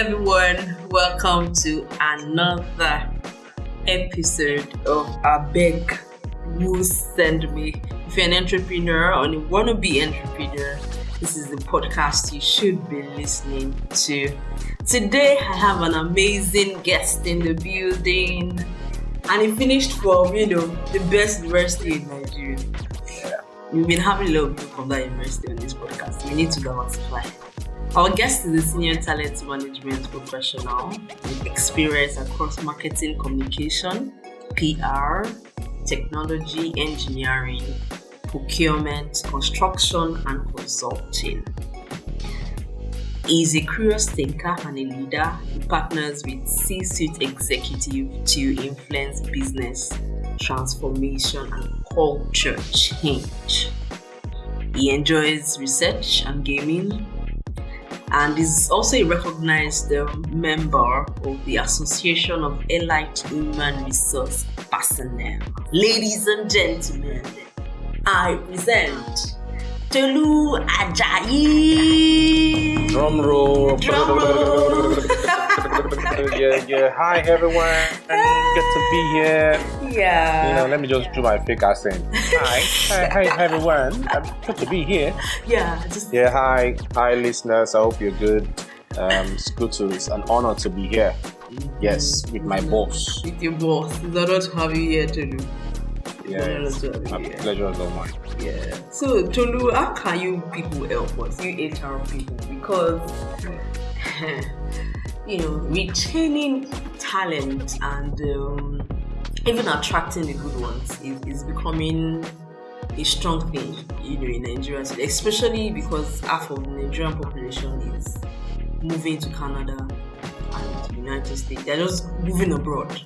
everyone, welcome to another episode of Abegwhosendme. If you're an entrepreneur or you want to be an entrepreneur, this is the podcast you should be listening to. Today I have an amazing guest in the building, and he finished from, the best university in Nigeria. We've been having a lot of people from that university on this podcast. We need to diversify. Our guest is a senior talent management professional with experience across marketing, communication, PR, technology, engineering, procurement, construction, and consulting. He's a curious thinker and a leader who partners with C-suite executives to influence business transformation and culture change. He enjoys research and gaming, and is also a recognized member of the Association of Elite Human Resource Personnel. Ladies and gentlemen, I present Tolu Ajayi. Drum roll. Yeah. Hi everyone. Good to be here. Yeah. Let me just do my fake accent. Hi everyone. Good to be here. Yeah. Hi listeners. I hope you're good. It's an honor to be here. Yes, with my boss. With your boss. It's an honor to have you here, Tolu. Yeah, my pleasure is all mine. Yeah. So Tolu, how can you people help us? You HR people, because retaining talent and even attracting the good ones is becoming a strong thing, in Nigeria, especially because half of the Nigerian population is moving to Canada and the United States. They're just moving abroad.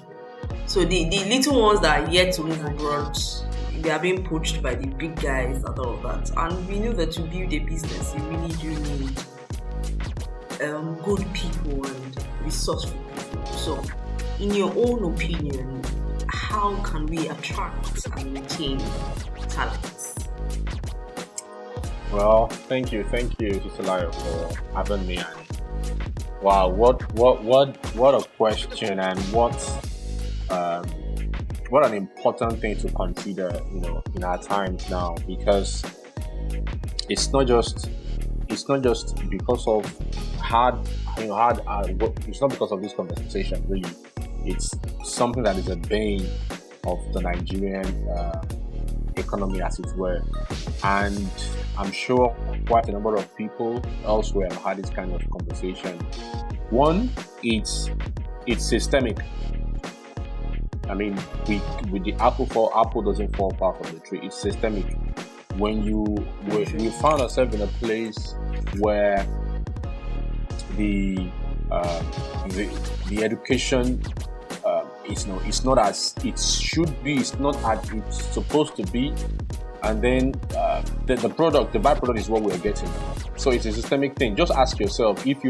So the little ones that are yet to move abroad, they are being poached by the big guys and all of that. And we know that to build a business, you really do need good people and resourceful people. So, in your own opinion, how can we attract and retain talents? Well, thank you, Tolu, for having me. And wow, what a question, and what an important thing to consider, in our times now, because it's not just because of it's not because of this conversation, really. It's something that is a bane of the Nigerian economy, as it were. And I'm sure quite a number of people elsewhere have had this kind of conversation. One, it's systemic. I mean, with the apple doesn't fall far from the tree. It's systemic. When you find yourself in a place where the education it's not as it should be, it's not as it's supposed to be, and then the byproduct is what we're getting. So it's a systemic thing. Just ask yourself if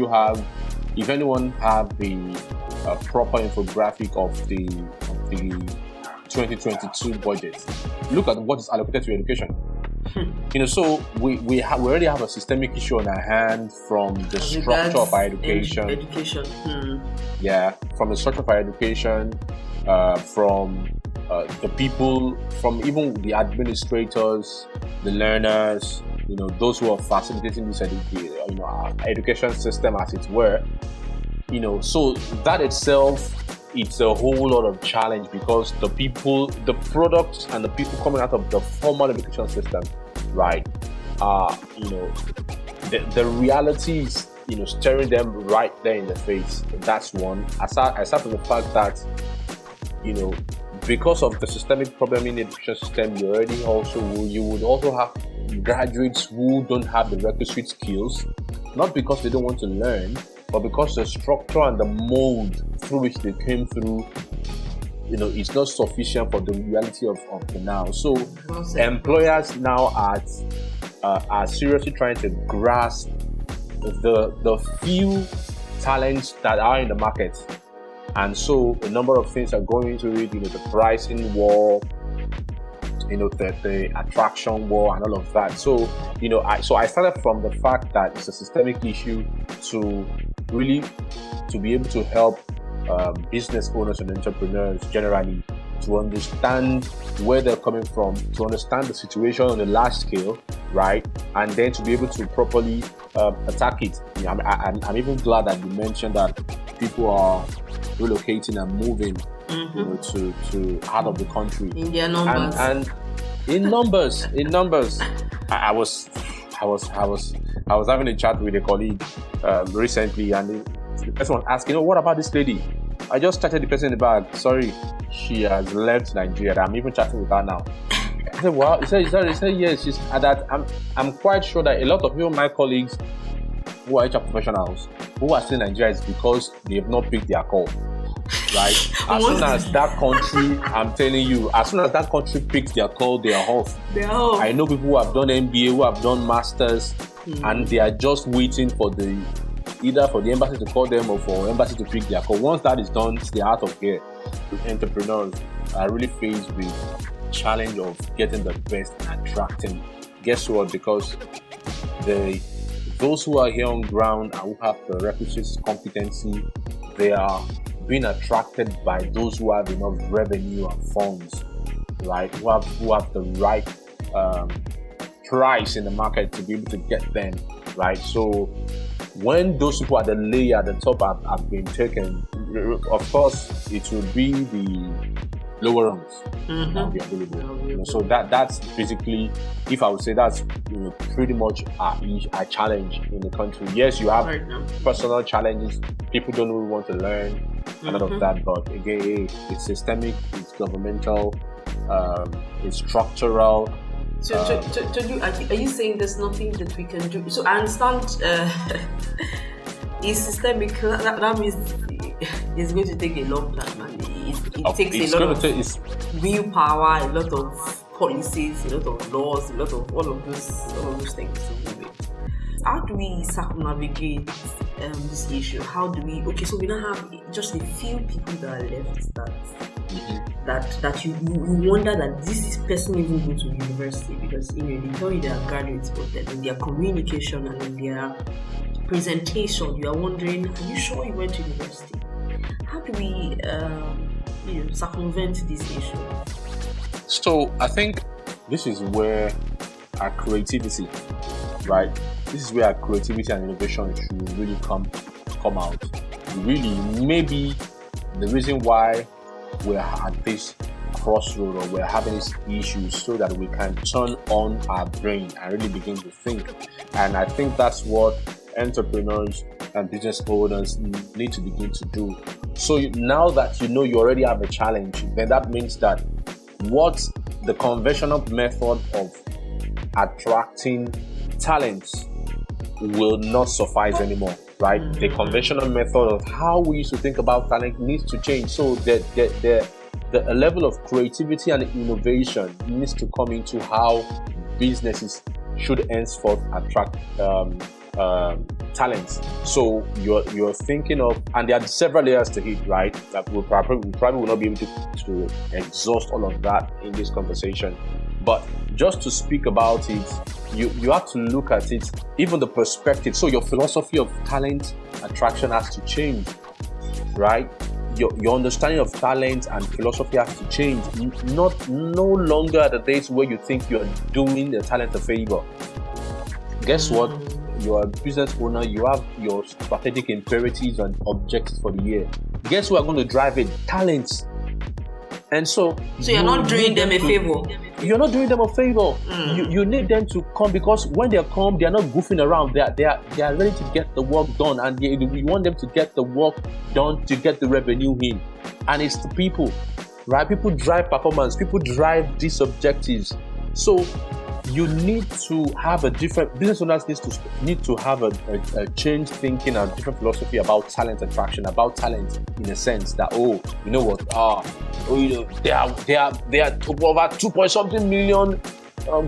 anyone have the proper infographic of the 2022 budget. Look at what is allocated to education. So we already have a systemic issue on our hand from the structure of our education. Yeah, from the structure of our education, from the people, from even the administrators, the learners, those who are facilitating this education system, as it were. So that itself, it's a whole lot of challenge, because the people, the products, and the people coming out of the formal education system, right, the reality is, staring them right there in the face. That's one. Aside from the fact that, because of the systemic problem in the education system, you would also have graduates who don't have the requisite skills, not because they don't want to learn, but because the structure and the mold through which they came through, it's not sufficient for the reality of the now. So employers now are seriously trying to grasp the few talents that are in the market. And so a number of things are going into it, the pricing war, the attraction war and all of that. So, I started from the fact that it's a systemic issue to really to be able to help business owners and entrepreneurs generally to understand where they're coming from, to understand the situation on a large scale, right? And then to be able to properly attack it. I'm even glad that you mentioned that people are relocating and moving to out of the country. In their numbers. And in numbers. I was having a chat with a colleague recently, and the person was asking, what about this lady? I just chatted the person in the back. Sorry, she has left Nigeria. I'm even chatting with her now. I said, well, he said yes. She's that. I'm quite sure that a lot of you, my colleagues who are HR professionals who are still in Nigeria, is because they have not picked their call. Right? As soon as that country, I'm telling you, as soon as that country picks their call, they are off. I know people who have done MBA, who have done masters, and they are just waiting for either for the embassy to call them or for embassy to pick their call. Once that is done, they're out of here. Entrepreneurs are really faced with the challenge of getting the best and attracting. Guess what? Because those who are here on ground and who have the requisite competency, they are being attracted by those who have enough revenue and funds, right? Who have the right price in the market to be able to get them, right? So when those people at the layer at the top have been taken, of course, it will be the lower rungs that will be available. So that's basically, if I would say, that's pretty much a challenge in the country. Yes, you have personal challenges. People don't really want to learn and all of that, but again, it's systemic, it's governmental, it's structural. So, are you saying there's nothing that we can do? So I understand it's systemic. That means it's going to take a long time, and it takes a lot of willpower, a lot of policies, a lot of laws, a lot of all of those things to move it. How do we circumnavigate this issue? How do we? Okay, so we now have just a few people that are left that you wonder that this person even go to university, because they tell you they are graduates, but then in their communication and in their presentation, you are wondering, are you sure you went to university? How do we circumvent this issue? So I think this is where our creativity, right? This is where our creativity and innovation should really come out. Really, maybe the reason why we're at this crossroad or we're having these issues, so that we can turn on our brain and really begin to think. And I think that's what entrepreneurs and business owners need to begin to do. So now that you already have a challenge, then that means that what the conventional method of attracting talents will not suffice anymore, right? The conventional method of how we used to think about talent needs to change. So the level of creativity and innovation needs to come into how businesses should henceforth attract talents. So you're thinking of, and there are several layers to it, right? That we probably will not be able to exhaust all of that in this conversation. But just to speak about it, you have to look at it, even the perspective. So your philosophy of talent attraction has to change, right? Your understanding of talent and philosophy has to change. No longer at the days where you think you're doing the talent a favor. Guess what? You're a business owner, you have your strategic imperatives and objectives for the year. Guess who are going to drive it? Talents. And so you're not doing them a favor. You're not doing them a favor. You need them to come, because when they come, they're not goofing around. They are ready to get the work done, and we want them to get the work done to get the revenue in. And it's the people, right? People drive performance. People drive these objectives. So you need to have a different, business owners need to have a change thinking and different philosophy about talent attraction, about talent in a sense that, there are over 2-point-something million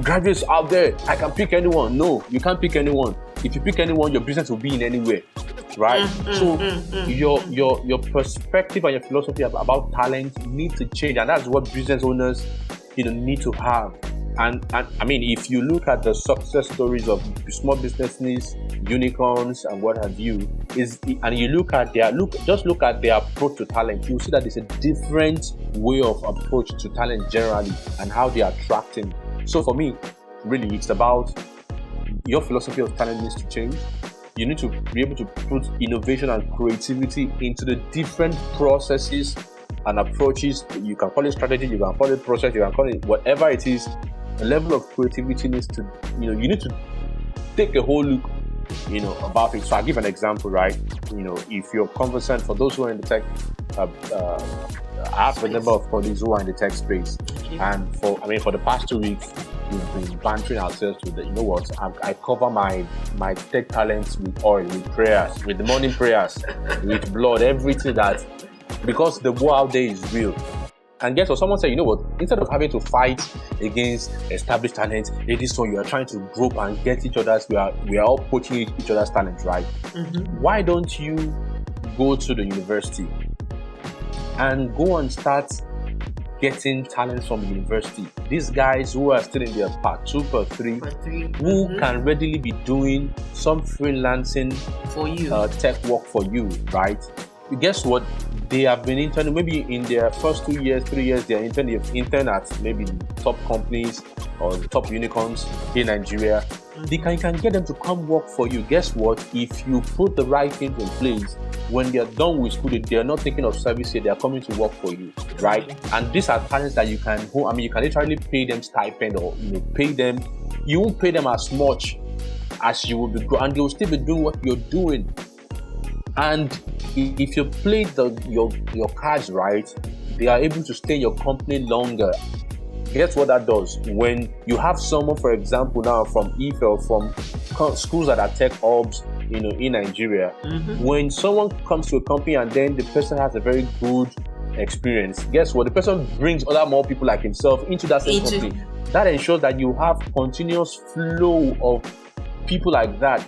graduates out there. I can pick anyone. No, you can't pick anyone. If you pick anyone, your business will be in anywhere, right? Your perspective and your philosophy about talent need to change, and that's what business owners need to have. And I mean, if you look at the success stories of small businesses, unicorns, and what have you, and you look at their approach to talent, you'll see that there's a different way of approach to talent generally and how they are attracting. So for me, really, it's about your philosophy of talent needs to change. You need to be able to put innovation and creativity into the different processes and approaches. You can call it strategy, you can call it process, you can call it whatever it is. The level of creativity needs to, you need to take a whole look, about it. So I'll give an example, right? If you're conversant, for those who are in the tech, I have a number of colleagues who are in the tech space, and for the past 2 weeks, we've been bantering ourselves with the, I cover my tech talents with oil, with prayers, with the morning prayers, with blood, everything that, because the war out there is real. And guess what? Someone said, instead of having to fight against established talent, this one you are trying to group and get each other's, we are all poaching each other's talent, right? Mm-hmm. Why don't you go to the university and go and start getting talent from the university? These guys who are still in their part 2, part 3, who can readily be doing some freelancing for you, tech work for you, right? Guess what? They have been interning, maybe in their first 2 years, 3 years, they've interned at maybe top companies or top unicorns in Nigeria. You can get them to come work for you. Guess what? If you put the right things in place, when they're done with school, they're not thinking of service here, they're coming to work for you, right? And these are talents that you can literally pay them stipend, or pay them. You won't pay them as much as you will be, and they will still be doing what you're doing. And if you play your cards right, they are able to stay in your company longer. Guess what that does? When you have someone, for example, now from EFL, from schools that are tech hubs, in Nigeria, when someone comes to a company and then the person has a very good experience, guess what? The person brings more people like himself into that same company. That ensures that you have continuous flow of people like that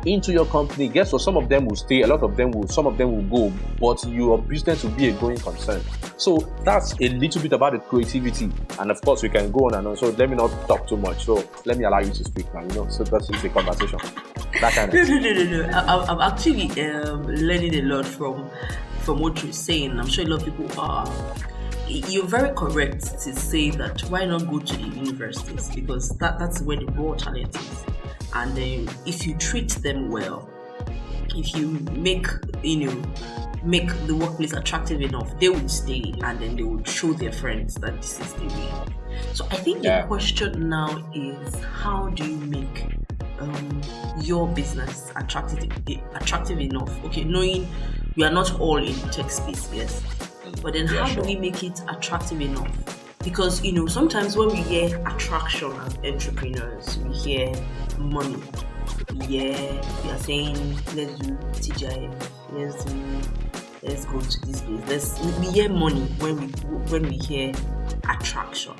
into your company. Guess what? Some of them will stay, some of them will go, but your business will be a going concern. So that's a little bit about the creativity, and of course we can go on and on. So let me not talk too much. So let me allow you to speak now. So that's a conversation. That kind of No. I'm actually learning a lot from what you're saying. I'm sure a lot of people are. You're very correct to say that why not go to the universities, because that's where the raw talent is. And if you treat them well, if you make the workplace attractive enough, they would stay, and then they would show their friends that this is the way. So I think the question now is, how do you make your business attractive enough? Okay, knowing we are not all in tech space, yes, but then how do we make it attractive enough? Because sometimes when we hear attraction as entrepreneurs, we hear money. We are saying let's do TGIF, let's go to this place. We hear money when we hear attraction.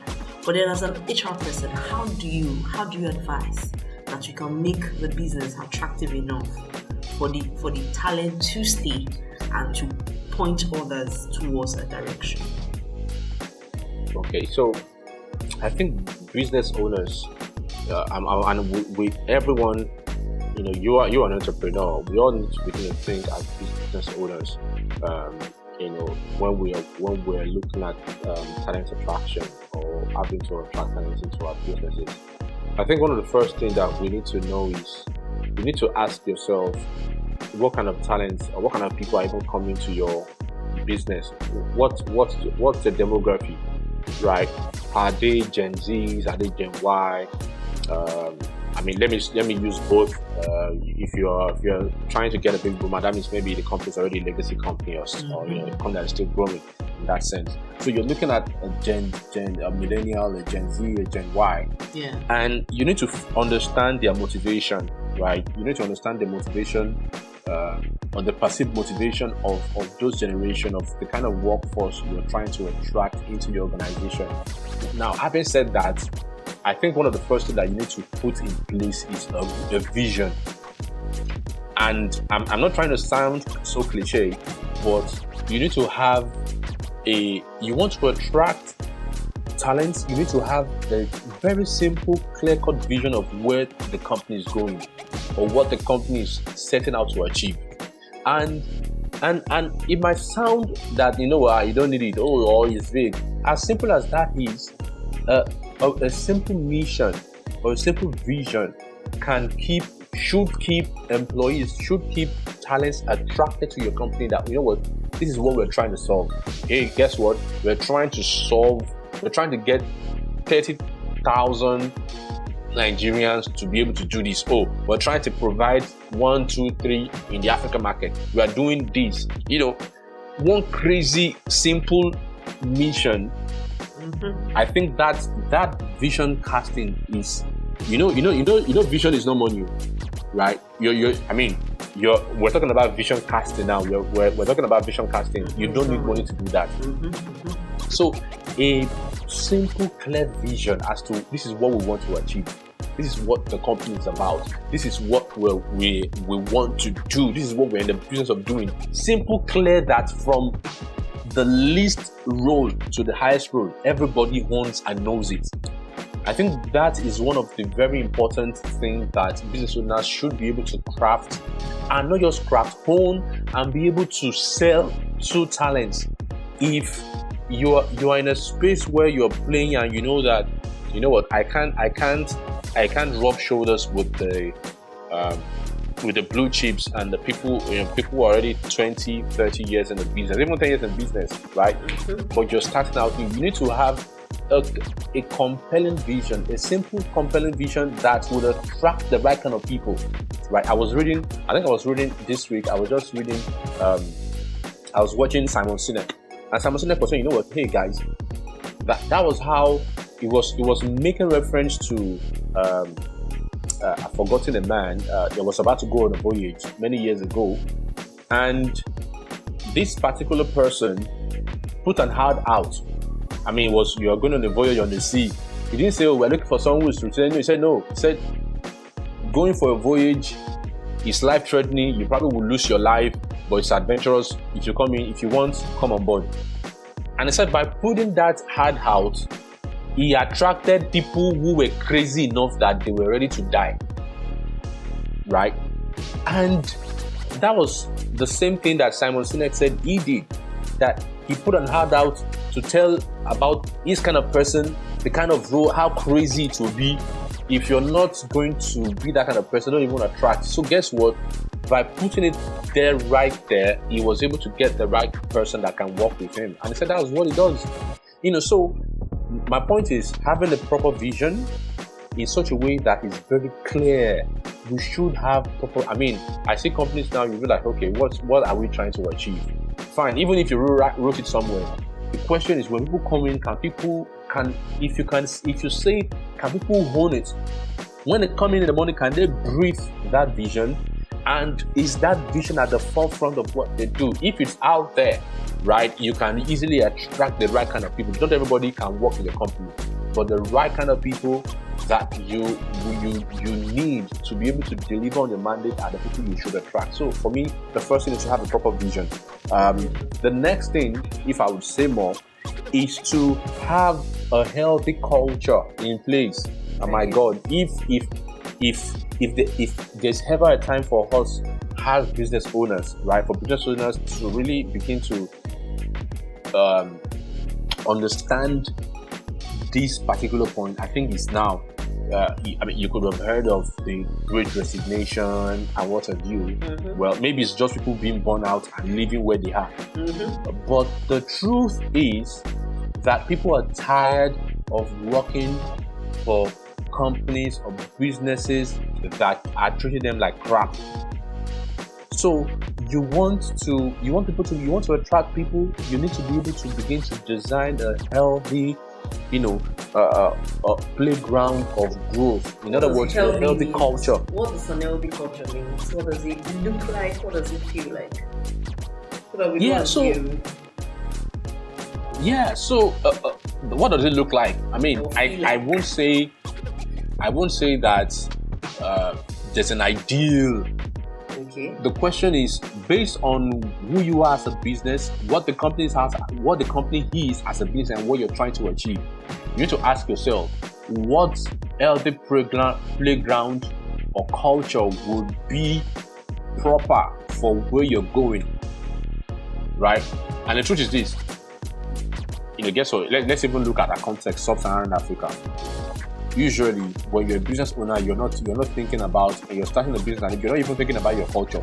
But then as an HR person, how do you advise that you can make the business attractive enough for the talent to stay and to point others towards a direction? Okay, so I think business owners, and with everyone, you're an entrepreneur. We all need to begin to think as business owners. When we're looking at talent attraction or having to attract talent into our businesses, I think one of the first things that we need to know is you need to ask yourself what kind of talent or what kind of people are even coming to your business. What's the demography? Right? Are they Gen Zs? Are they Gen Y? Let me use both. If you're trying to get a big boomer, that means maybe the company's already a legacy company or a company that is still growing in that sense. So you're looking at a millennial, a Gen Z, a Gen Y. Yeah. And you need to understand their motivation, right? You need to understand the motivation or the perceived motivation of those generation, of the kind of workforce you're trying to attract into your organization. Now, having said that, I think one of the first things that you need to put in place is a vision. And I'm not trying to sound so cliche, but you need to have you want to attract talents, you need to have a very simple, clear-cut vision of where the company is going or what the company is setting out to achieve. And it might sound that, you don't need it, or it's vague. As simple as that is, a simple mission or a simple vision should keep employees, should keep talents attracted to your company, that, this is what we're trying to solve. Hey, guess what? We're trying to get 30,000 Nigerians to be able to do this. We're trying to provide 1, 2, 3 in the African market. We are doing this. One crazy, simple mission. Mm-hmm. I think that vision casting is, vision is not money, right? We're talking about vision casting now. We're talking about vision casting. You don't need money to do that. Mm-hmm. Mm-hmm. So a simple, clear vision as to this is what we want to achieve. This is what the company is about. This is what we want to do. This is what we're in the business of doing. Simple, clear, that from the least role to the highest role, everybody wants and knows it. I think that is one of the very important things that business owners should be able to craft, and not just craft, hone, and be able to sell to talents. If you are in a space where you're playing and you know that, I can't rub shoulders with the blue chips and the people who are already 20, 30 years in the business, even 10 years in business, right? Mm-hmm. But you're starting out, you need to have a compelling vision, a simple, compelling vision that would attract the right kind of people, right? I was reading this week, I was watching Simon Sinek, and Simon Sinek was saying, hey guys, that was how it was making reference to I've forgotten a man that was about to go on a voyage many years ago, and this particular person put an ad out. You are going on a voyage on the sea. He didn't say, we're looking for someone who's returning. He said, no. He said, going for a voyage is life-threatening. You probably will lose your life, but it's adventurous. If you want, come on board. And he said, by putting that ad out, he attracted people who were crazy enough that they were ready to die. Right? And that was the same thing that Simon Sinek said he did. That he put an ad out to tell about his kind of person, the kind of role, how crazy it will be. If you're not going to be that kind of person, don't even attract. So guess what? By putting it there, right there, he was able to get the right person that can work with him. And he said that was what he does. So my point is having a proper vision in such a way that is very clear. We should have proper, I see companies now, you'll be like, okay, what are we trying to achieve? Fine, even if you wrote it somewhere. The question is, when people come in, if you say it, can people own it? When they come in the morning, can they breathe that vision? And is that vision at the forefront of what they do? If it's out there, right, you can easily attract the right kind of people. Not everybody can work in the company, but the right kind of people that you need to be able to deliver on your mandate are the people you should attract. So for me, the first thing is to have a proper vision. The next thing, if I would say more, is to have a healthy culture in place. And my God, if there's ever a time for us as business owners, right, for business owners to really begin to understand this particular point, I think it's now. You could have heard of the Great Resignation and what have you. Mm-hmm. Well, maybe it's just people being burned out and living where they are. Mm-hmm. But the truth is that people are tired of working for companies or businesses that are treating them like crap. So you want to attract people, you need to be able to begin to design a healthy, a playground of growth. In other words, a healthy culture. What does an healthy culture mean? What does it look like? What does it feel like? What does it look like? I won't say that there's an ideal. Okay. The question is based on who you are as a business, what the company is as a business, and what you're trying to achieve. You need to ask yourself, what healthy playground or culture would be proper for where you're going, right? And the truth is this, guess what? Let's even look at a context, Sub-Saharan Africa. Usually, when you're a business owner, you're not thinking about, and you're starting a business, and you're not even thinking about your culture.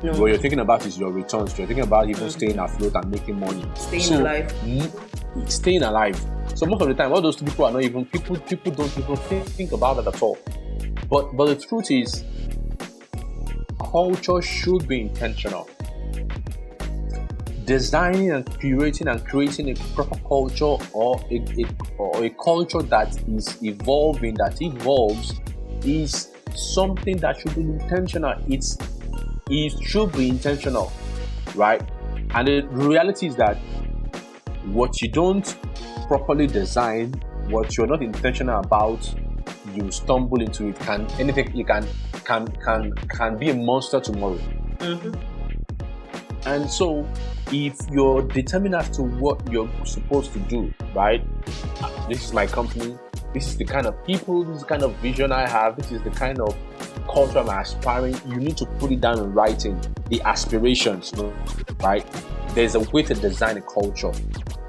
No. What you're thinking about is your returns. You're thinking about even staying afloat and making money. Staying alive. Staying alive. So most of the time, all those people are not even people don't even think about it at all. But the truth is, culture should be intentional. Designing and creating a proper culture or a culture that is evolving, that evolves, is something that should be intentional. It should be intentional, right? And the reality is that what you don't properly design, what you're not intentional about, you stumble into it. Can be a monster tomorrow. Mm-hmm. And so, if you're determined as to what you're supposed to do, right? This is my company. This is the kind of people. This is the kind of vision I have. This is the kind of culture I'm aspiring. You need to put it down in writing. The aspirations, right? There's a way to design a culture.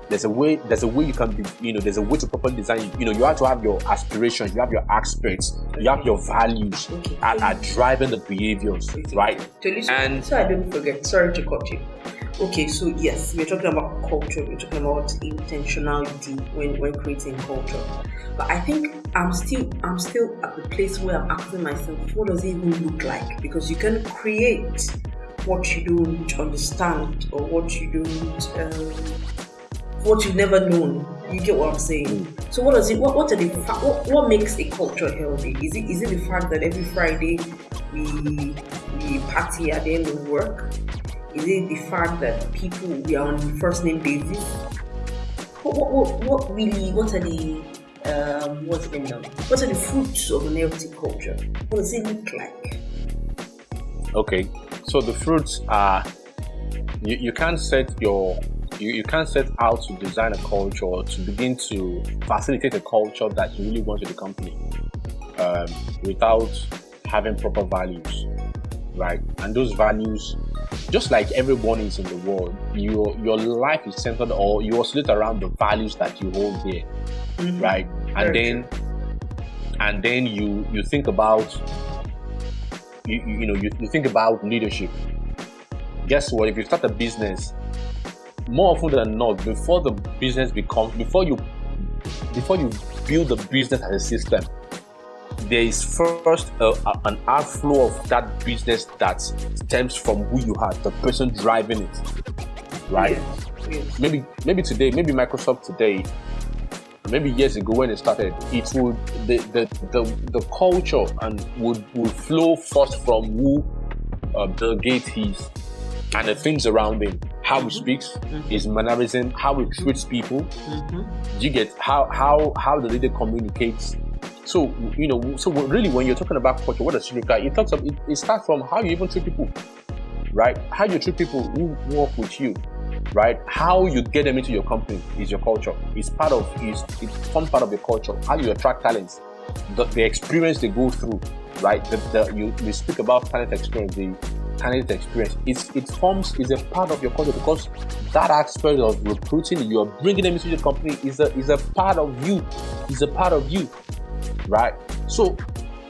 There's a way you can be, there's a way to properly design. You have to have your aspirations, you have your aspects, you have your values are driving the behaviors, right? And so I don't forget, sorry to cut you. Okay, so yes, we're talking about culture, we're talking about intentionality when creating culture. But I think I'm still at the place where I'm asking myself, what does it even look like? Because you can create what you don't understand or what you don't what you've never known. You get what I'm saying? So what does it? What makes a culture healthy? Is it the fact that every Friday we party at the end of work? Is it the fact that we are on first name basis? What are the fruits of an healthy culture? What does it look like? Okay, so the fruits are you can't set out to design a culture or to begin to facilitate a culture that you really want in the company without having proper values, right? And those values, just like everyone is in the world, your life is centered, or you oscillate around the values that you hold there, right? And then you think about you think about leadership. Guess what? If you start a business, more often than not, before you build the business as a system, there is first an outflow of that business that stems from who you are, the person driving it, right? Yes. Maybe today, maybe Microsoft today, maybe years ago when it started, it would the culture and would flow first from who Bill Gates is and the things around him. How he speaks, his mannerism, how he treats people. You get how the leader communicates. So really, when you're talking about culture, what does it look like? It starts from how you even treat people, right? How you treat people who work with you, right? How you get them into your company is your culture. It forms part of your culture. How you attract talents, the experience they go through, right? We speak about talent experience. The talent experience is a part of your culture, because that aspect of recruiting, you're bringing them into your company, is a part of you. Is a part of you, right? So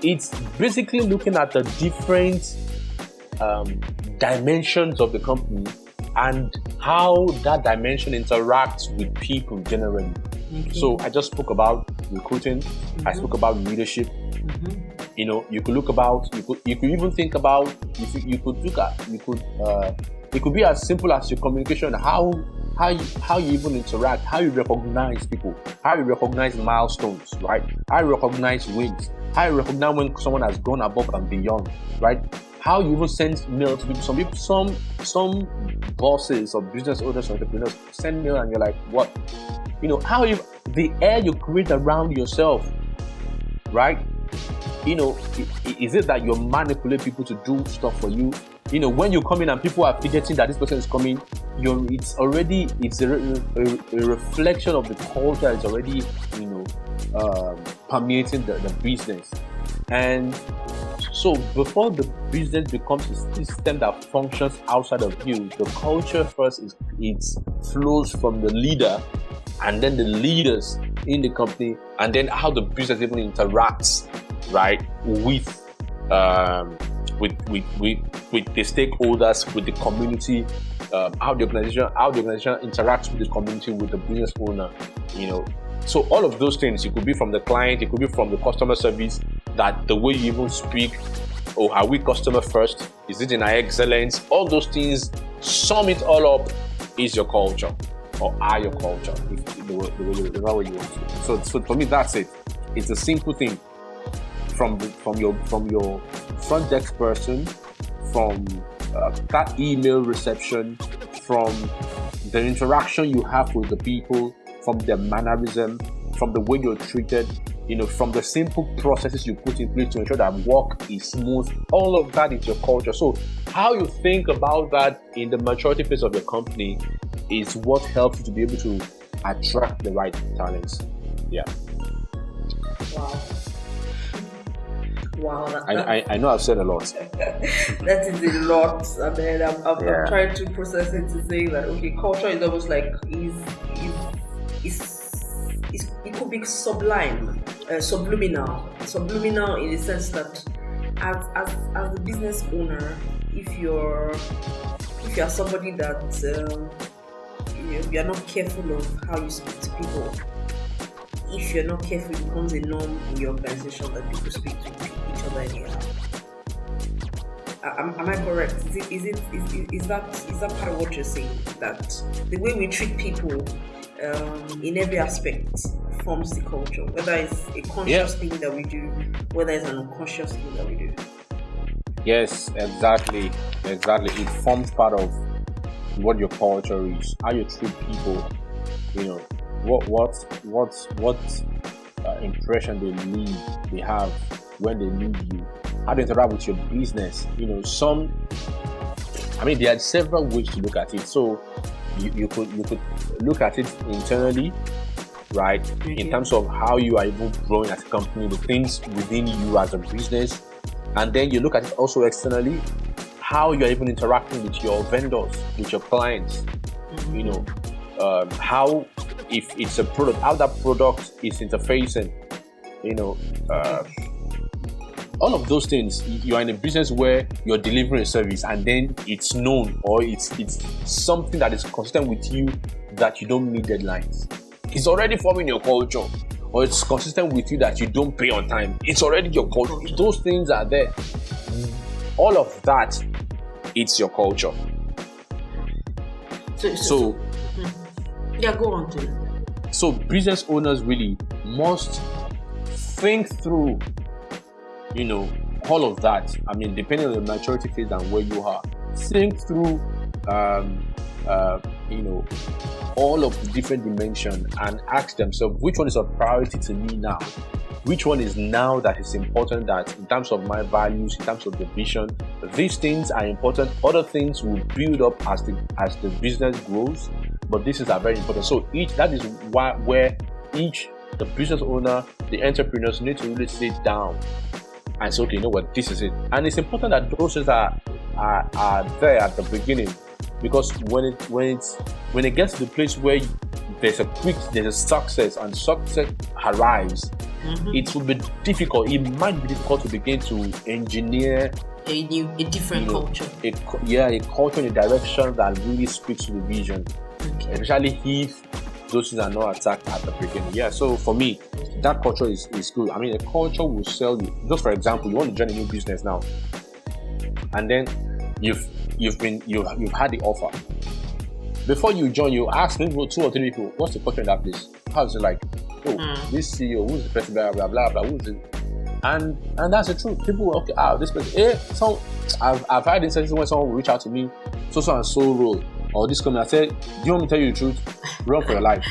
it's basically looking at the different dimensions of the company and how that dimension interacts with people generally. So I just spoke about recruiting. I spoke about leadership. You could even think about, it could be as simple as your communication, how you even interact, how you recognize people, how you recognize milestones, right? How you recognize wins, how you recognize when someone has gone above and beyond, right? How you even send mail to people. Some bosses or business owners or entrepreneurs send mail and you're like, what? How the air you create around yourself, right? Is it that you manipulate people to do stuff for you? when you come in and people are forgetting that this person is coming, it's a reflection of the culture. It's already permeating the business. And so before the business becomes a system that functions outside of you, the culture first it flows from the leader, and then the leaders in the company, and then how the business even interacts, right, with the stakeholders, with the community, how the organization interacts with the community, with the business owner, So all of those things, it could be from the client, it could be from the customer service, that the way you even speak, or are we customer first? Is it in our excellence? All those things, sum it all up, is your culture, or are your culture, the way you want to. So for me, that's it. It's a simple thing. From your front desk person, from that email reception, from the interaction you have with the people, from their mannerism, from the way you're treated, from the simple processes you put in place to ensure that work is smooth. All of that is your culture. So how you think about that in the maturity phase of your company is what helps you to be able to attract the right talents. Yeah. Wow. I know I've said a lot. That is a lot. I mean, I'm trying to process it to say that, okay, culture is almost like it could be subliminal in the sense that as the business owner, if you're somebody that you're not careful of how you speak to people, if you're not careful, it becomes a norm in your organization that people speak to each other anyhow. Am I correct? Is that part of what you're saying? That the way we treat people in every aspect forms the culture, whether it's a conscious thing that we do, whether it's an unconscious thing that we do. Yes, exactly. It forms part of what your culture is, how you treat people. What impression they have when they leave you, how they interact with your business. There are several ways to look at it. So you could look at it internally, right? Mm-hmm. In terms of how you are even growing as a company, the things within you as a business, and then you look at it also externally, how you are even interacting with your vendors, with your clients. Mm-hmm. How, if it's a product, how that product is interfacing. All of those things. You are in a business where you're delivering a service, and then it's known, or it's something that is consistent with you, that you don't meet deadlines. It's already forming your culture. Or it's consistent with you that you don't pay on time. It's already your culture. Those things are there. All of that, it's your culture. So go on to. So business owners really must think through, all of that. Depending on the maturity phase and where you are, think through, all of the different dimensions, and ask themselves, which one is a priority to me now? Which one is now that is important, that in terms of my values, in terms of the vision, these things are important. Other things will build up as the business grows, but these are very important. So that is where the business owner, the entrepreneurs need to really sit down and say, okay, this is it. And it's important that those things are there at the beginning, because when it gets to the place where there's a success and success arrives, mm-hmm. It will be difficult. It might be difficult to begin to engineer a different culture. A culture in a direction that really speaks to the vision. Okay. Especially if those things are not attacked at the beginning. Yeah, so for me, that culture is good. A culture will sell you. Just for example, you want to join a new business now, and then you've had the offer. Before you join, you ask maybe 2 or 3 people, what's the culture in that place? How's it like? This CEO, who's the president, blah blah blah, who's it? And that's the truth. People will, okay, this person, I've had instances when someone will reach out to me, so and so role, or this company. I said, do you want me to tell you the truth? Run for your life.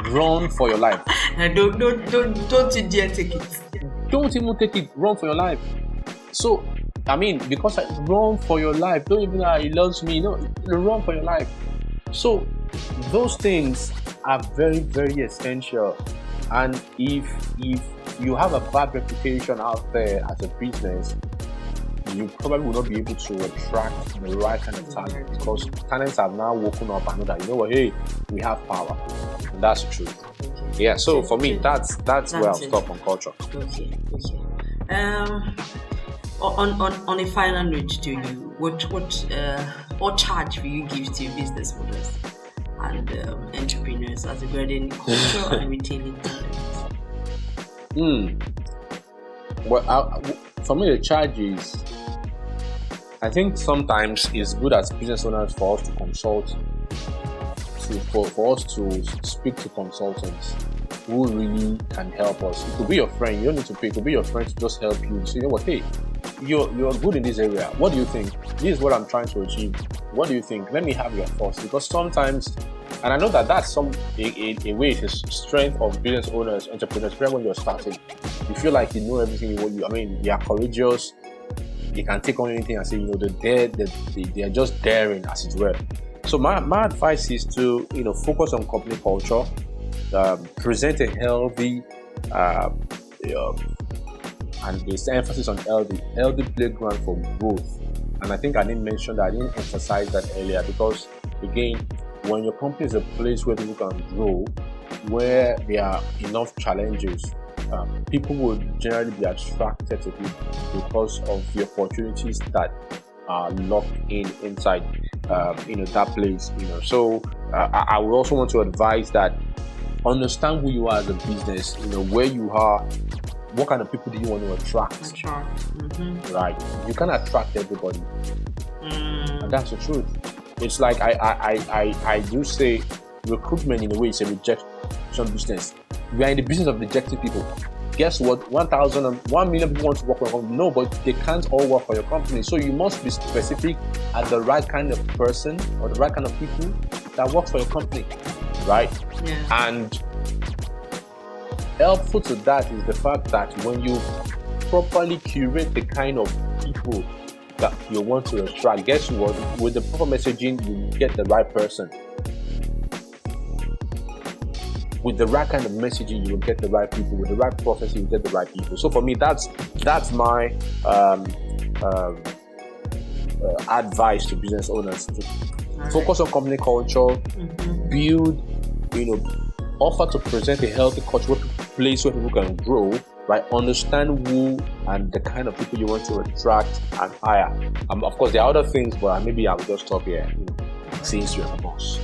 Run for your life. Don't you dare take it. Don't even take it. Run for your life. So I mean, because I run for your life. Don't even know he loves me. No, run for your life. So those things are very, very essential. And if you have a bad reputation out there as a business, you probably will not be able to attract the right kind of talent, because talents have now woken up and know that, you know what, hey, we have power. And that's the truth. Okay. Yeah, so for me, that's where I'll stop on culture. Okay. On a final note, to you, what charge will you give to business owners and entrepreneurs as regarding culture and retailing talent? Well, for me, the charge is, I think sometimes it's good as business owners for us to consult, for us to speak to consultants who really can help us. It could be your friend. You don't need to pay. It could be your friend to just help you. So you know what? Hey, you're good in this area. What do you think? This is what I'm trying to achieve. What do you think? Let me have your thoughts. Because sometimes, and I know that's a way, it's a strength of business owners, entrepreneurs, especially when you're starting. You feel like you know everything. You are courageous. You can take on anything and say, they're just daring, as it were. So my advice is to, focus on company culture, present a healthy, and there's emphasis on healthy playground for growth. And I think I didn't mention that, I didn't emphasize that earlier, because again, when your company is a place where people can grow, where there are enough challenges, people will generally be attracted to it because of the opportunities that are locked inside that place. So I would also want to advise that understand who you are as a business, where you are, what kind of people do you want to attract. Mm-hmm. Right, you can attract everybody, and that's the truth. It's like I do say recruitment in a way is a rejection business. We are in the business of rejecting people. Guess what? 1 million people want to work for your company. No, but they can't all work for your company. So you must be specific at the right kind of person or the right kind of people that works for your company, right? Yeah. And helpful to that is the fact that when you properly curate the kind of people that you want to attract, guess what? With the proper messaging, you get the right person. With the right kind of messaging, you will get the right people. With the right process, you will get the right people. So for me, that's my advice to business owners: to focus on company culture, build, offer to present a healthy culture, place where people can grow, right? Understand who and the kind of people you want to attract and hire. Of course, there are other things, but maybe I'll just stop here, since you're the boss.